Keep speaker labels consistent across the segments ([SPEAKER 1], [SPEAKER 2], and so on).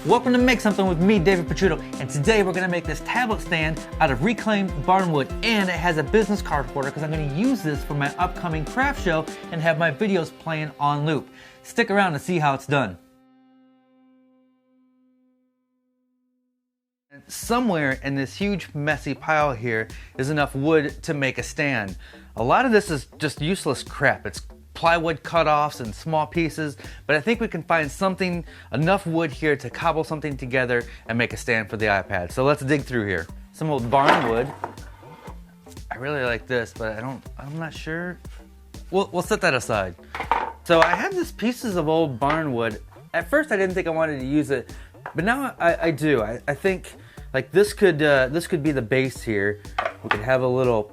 [SPEAKER 1] Welcome to Make Something with me, David Picciuto, and today we're going to make this tablet stand out of reclaimed barnwood, and it has a business card holder because I'm going to use this for my upcoming craft show and have my videos playing on loop. Stick around to see how it's done. Somewhere in this huge messy pile here is enough wood to make a stand. A lot of this is just useless crap. It's plywood cut-offs and small pieces, but I think we can find something, enough wood here to cobble something together and make a stand for the iPad. So let's dig through here. Some old barn wood. I really like this, but I'm not sure. We'll set that aside. So I have these pieces of old barn wood. At first I didn't think I wanted to use it, but now I do. I think like this could be the base here. We could have a little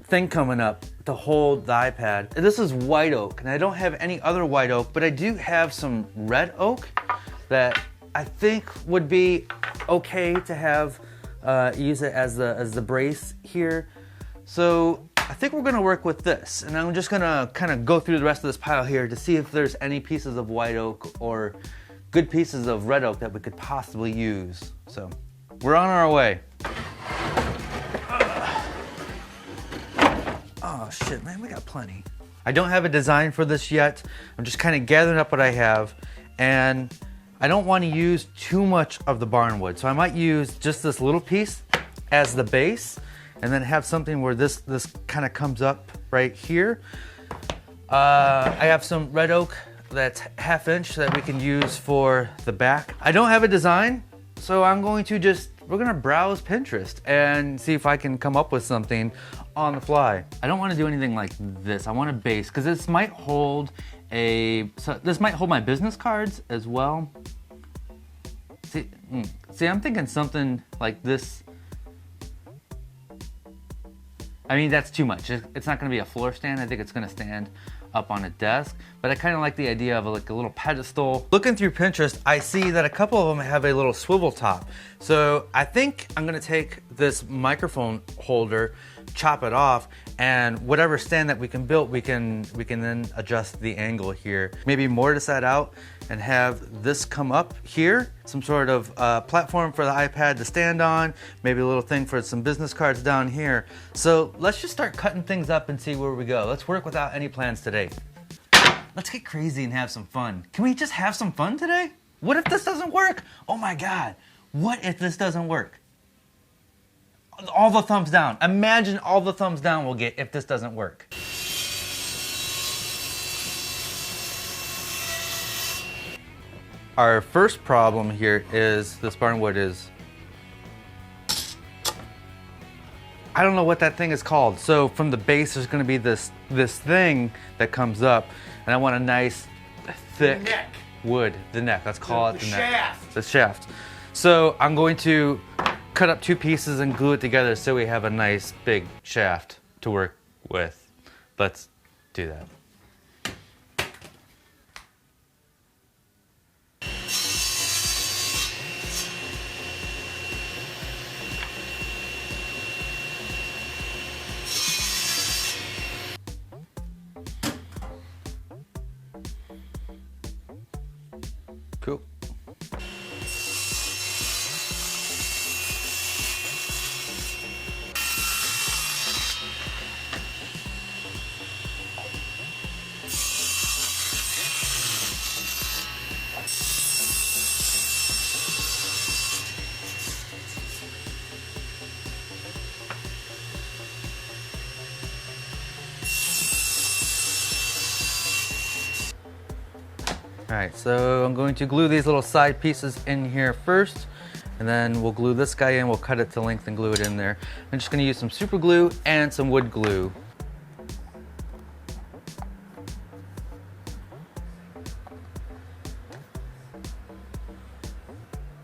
[SPEAKER 1] thing coming up to hold the iPad. This is white oak, and I don't have any other white oak, but I do have some red oak that I think would be okay to have use it as the brace here. So I think we're gonna work with this, and I'm just gonna kind of go through the rest of this pile here to see if there's any pieces of white oak or good pieces of red oak that we could possibly use. So we're on our way. Oh shit, man, we got plenty. I don't have a design for this yet. I'm just kind of gathering up what I have, and I don't want to use too much of the barnwood, so I might use just this little piece as the base, and then have something where this kind of comes up right here. I have some red oak that's 1/2 inch that we can use for the back. I don't have a design, so I'm going to we're gonna browse Pinterest and see if I can come up with something on the fly. I don't want to do anything like this. I want a base, because this might hold this might hold my business cards as well. See, I'm thinking something like this. I mean, that's too much. It's not gonna be a floor stand. I think it's gonna stand up on a desk, but I kind of like the idea of like a little pedestal. Looking through Pinterest, I see that a couple of them have a little swivel top. So I think I'm gonna take this microphone holder, chop it off, and whatever stand that we can build, we can then adjust the angle here. Maybe mortise that out and have this come up here, some sort of platform for the iPad to stand on, maybe a little thing for some business cards down here. So let's just start cutting things up and see where we go. Let's work without any plans today. Let's get crazy and have some fun. Can we just have some fun today? What if this doesn't work? Oh my God, what if this doesn't work? All the thumbs down. Imagine all the thumbs down we'll get if this doesn't work. Our first problem here is this barnwood is, I don't know what that thing is called. So from the base, there's gonna be this thing that comes up, and I want a nice, thick wood. The neck, let's call it the neck. Shaft. The shaft. So I'm going to cut up 2 pieces and glue it together so we have a nice big shaft to work with. Let's do that. Cool. All right, so I'm going to glue these little side pieces in here first, and then we'll glue this guy in. We'll cut it to length and glue it in there. I'm just gonna use some super glue and some wood glue.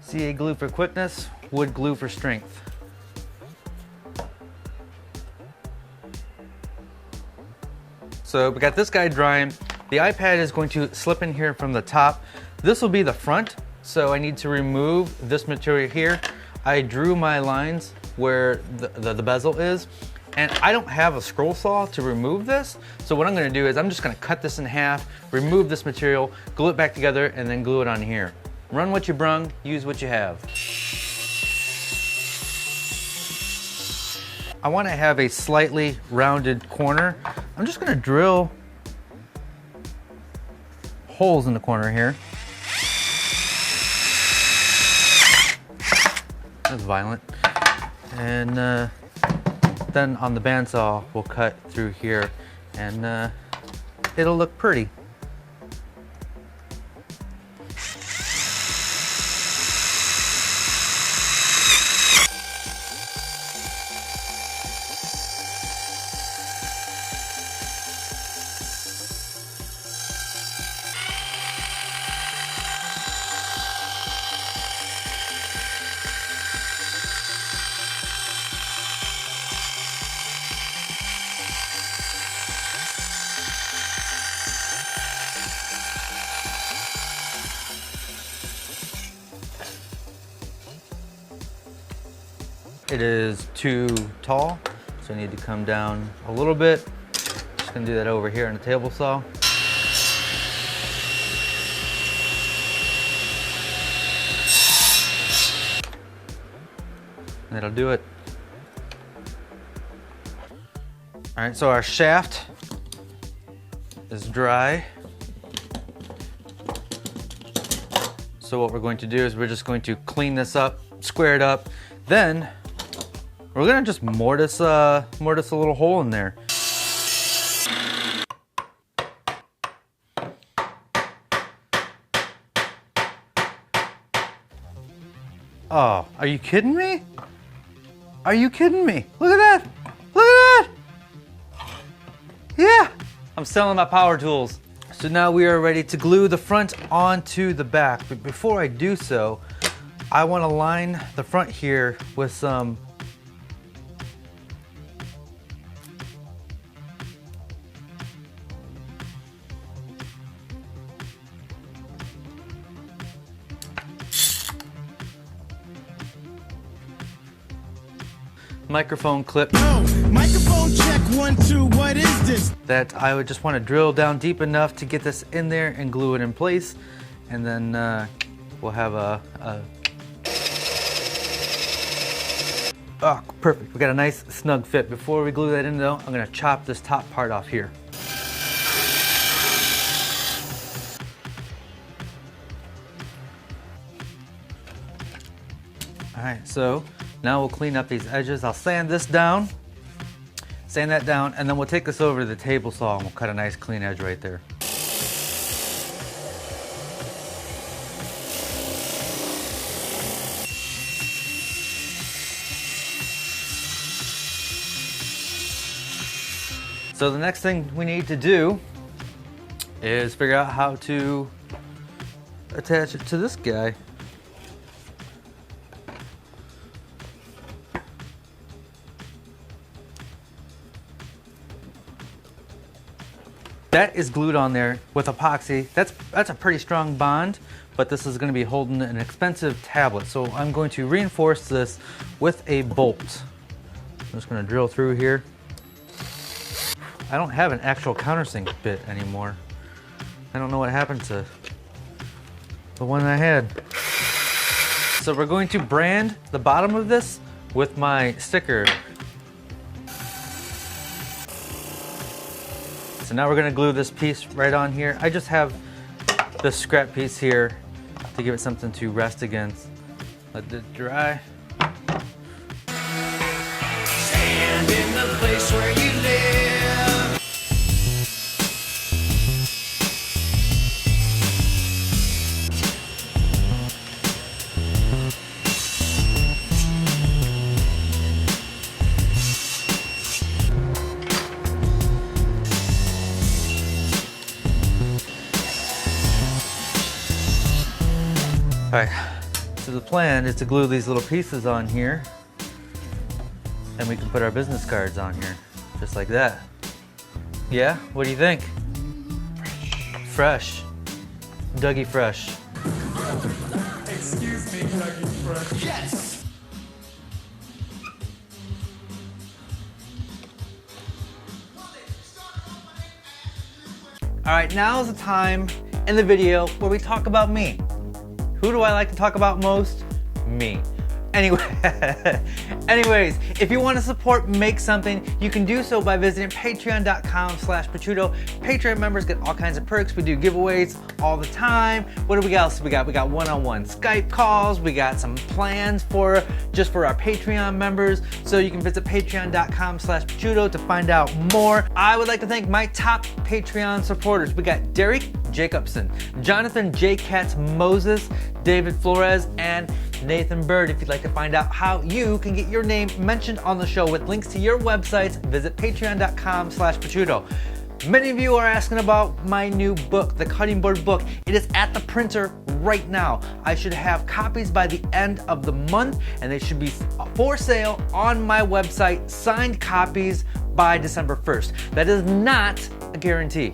[SPEAKER 1] CA glue for quickness, wood glue for strength. So we got this guy drying. The iPad is going to slip in here from the top. This will be the front, so I need to remove this material here. I drew my lines where the bezel is, and I don't have a scroll saw to remove this, so what I'm gonna do is I'm just gonna cut this in half, remove this material, glue it back together, and then glue it on here. Run what you brung, use what you have. I want to have a slightly rounded corner. I'm just going to drill holes in the corner here. That's violent. And then on the bandsaw, we'll cut through here and it'll look pretty. It is too tall, so I need to come down a little bit. Just gonna do that over here on the table saw. That'll do it. All right, so our shaft is dry. So what we're going to do is we're just going to clean this up, square it up, then we're gonna just mortise a little hole in there. Oh, are you kidding me? Are you kidding me? Look at that! Look at that! Yeah! I'm selling my power tools. So now we are ready to glue the front onto the back. But before I do so, I want to line the front here with some microphone clip.
[SPEAKER 2] Oh, microphone check 1 2. What is this?
[SPEAKER 1] That I would just want to drill down deep enough to get this in there and glue it in place, and then we'll have oh, perfect. We got a nice snug fit. Before we glue that in though, I'm gonna chop this top part off here. All right, so now we'll clean up these edges. I'll sand this down, sand that down, and then we'll take this over to the table saw and we'll cut a nice clean edge right there. So the next thing we need to do is figure out how to attach it to this guy. That is glued on there with epoxy. That's a pretty strong bond, but this is gonna be holding an expensive tablet. So I'm going to reinforce this with a bolt. I'm just gonna drill through here. I don't have an actual countersink bit anymore. I don't know what happened to the one I had. So we're going to brand the bottom of this with my sticker. So now we're gonna glue this piece right on here. I just have this scrap piece here to give it something to rest against. Let it dry. Stand in the place where you live. All right, so the plan is to glue these little pieces on here, and we can put our business cards on here, just like that. Yeah, what do you think? Fresh. Dougie Fresh.
[SPEAKER 2] Excuse me, Dougie Fresh. Yes!
[SPEAKER 1] All right, now is the time in the video where we talk about me. Who do I like to talk about most? Me. Anyways, if you want to support Make Something, you can do so by visiting patreon.com/Picciuto. Patreon members get all kinds of perks. We do giveaways all the time. What do we got? We got one-on-one Skype calls. We got some plans just for our Patreon members. So you can visit patreon.com/Picciuto to find out more. I would like to thank my top Patreon supporters. We got Derek Jacobson, Jonathan J. Katz Moses, David Flores, and Nathan Bird. If you'd like to find out how you can get your name mentioned on the show with links to your websites, visit patreon.com/Picciuto. Many of you are asking about my new book, the cutting board book. It is at the printer right now. I should have copies by the end of the month, and they should be for sale on my website, signed copies by December 1st. That is not a guarantee.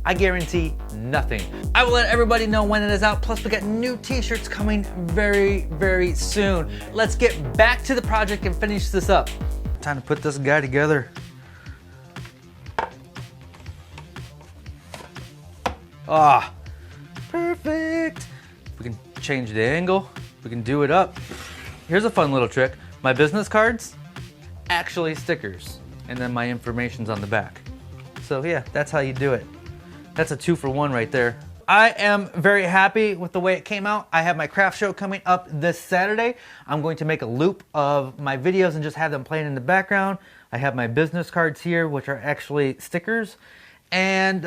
[SPEAKER 1] I guarantee nothing. I will let everybody know when it is out. Plus, we got new t-shirts coming very, very soon. Let's get back to the project and finish this up. Time to put this guy together. Ah, perfect. We can change the angle. We can do it up. Here's a fun little trick. My business cards, actually stickers. And then my information's on the back. So yeah, that's how you do it. That's a 2-for-1 right there. I am very happy with the way it came out. I have my craft show coming up this Saturday. I'm going to make a loop of my videos and just have them playing in the background. I have my business cards here, which are actually stickers. And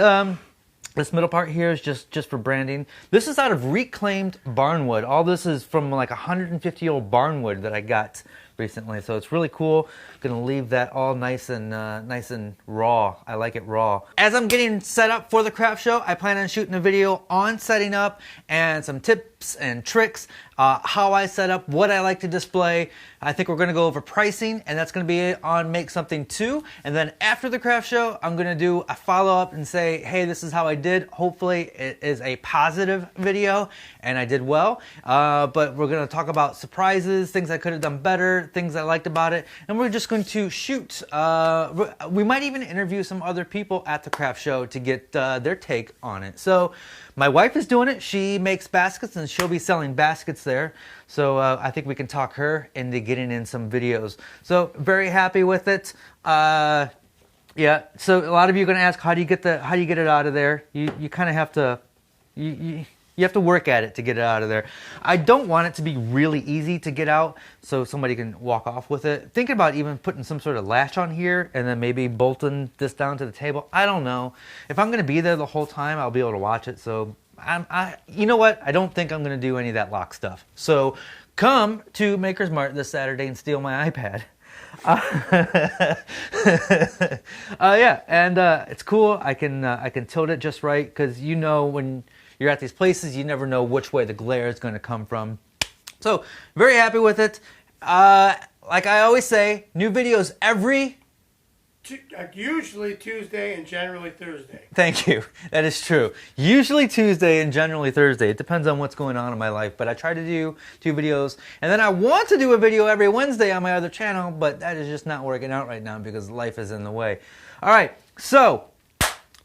[SPEAKER 1] this middle part here is just for branding. This is out of reclaimed barnwood. All this is from like 150-year-old barnwood that I got recently, so it's really cool. Gonna leave that all nice and raw. I like it raw. As I'm getting set up for the craft show, I plan on shooting a video on setting up and some tips and tricks, how I set up, what I like to display. I think we're gonna go over pricing, and that's gonna be on Make Something 2. And then after the craft show, I'm gonna do a follow-up and say, hey, this is how I did. Hopefully it is a positive video and I did well. But we're gonna talk about surprises, things I could have done better, things I liked about it, and we're just going to shoot. We might even interview some other people at the craft show to get their take on it. So my wife is doing it. She makes baskets and she'll be selling baskets there. So I think we can talk her into getting in some videos. So very happy with it. Yeah. So a lot of you are going to ask, how do you get it out of there? You kind of have to you have to work at it to get it out of there. I don't want it to be really easy to get out so somebody can walk off with it. Thinking about even putting some sort of latch on here and then maybe bolting this down to the table. I don't know. If I'm going to be there the whole time, I'll be able to watch it. So you know what? I don't think I'm going to do any of that lock stuff. So come to Maker's Mart this Saturday and steal my iPad. Yeah, and it's cool. I can tilt it just right, because you know when you're at these places, you never know which way the glare is going to come from. So very happy with it. Like I always say, new videos every
[SPEAKER 3] usually Tuesday and generally Thursday.
[SPEAKER 1] Thank you. That is true. Usually Tuesday and generally Thursday. It depends on what's going on in my life, but I try to do 2 videos. And then I want to do a video every Wednesday on my other channel, but that is just not working out right now because life is in the way. All right, so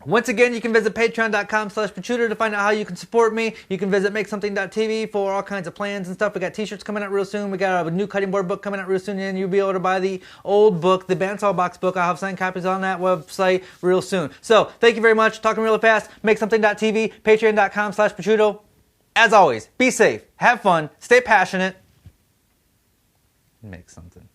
[SPEAKER 1] once again, you can visit patreon.com/Picciuto to find out how you can support me. You can visit makesomething.tv for all kinds of plans and stuff. We got t-shirts coming out real soon. We got a new cutting board book coming out real soon, and you'll be able to buy the old book, the bandsaw box book. I'll have signed copies on that website real soon. So thank you very much. Talking really fast. Makesomething.tv, patreon.com/Picciuto. As always, be safe, have fun, stay passionate, and make something.